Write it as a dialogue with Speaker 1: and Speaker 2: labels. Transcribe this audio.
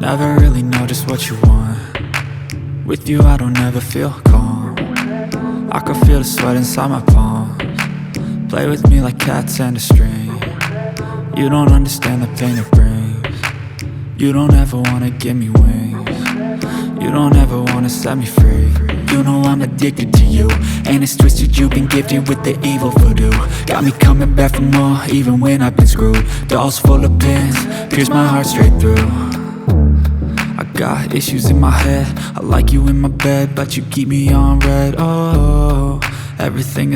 Speaker 1: never really know just what you want. With you I don't ever feel calm. I can feel the sweat inside my palms. Play with me like cats and a string. You don't understand the pain it brings. You don't ever wanna give me wings. You don't ever wanna set me free. You know I'm addicted to you, and it's twisted, you've been gifted with the evil voodoo. Got me coming back for more, even when I've been screwed. Dolls full of pins, pierce my heart straight through. I got issues in my head, I like you in my bed, but you keep me on red. Oh, everything is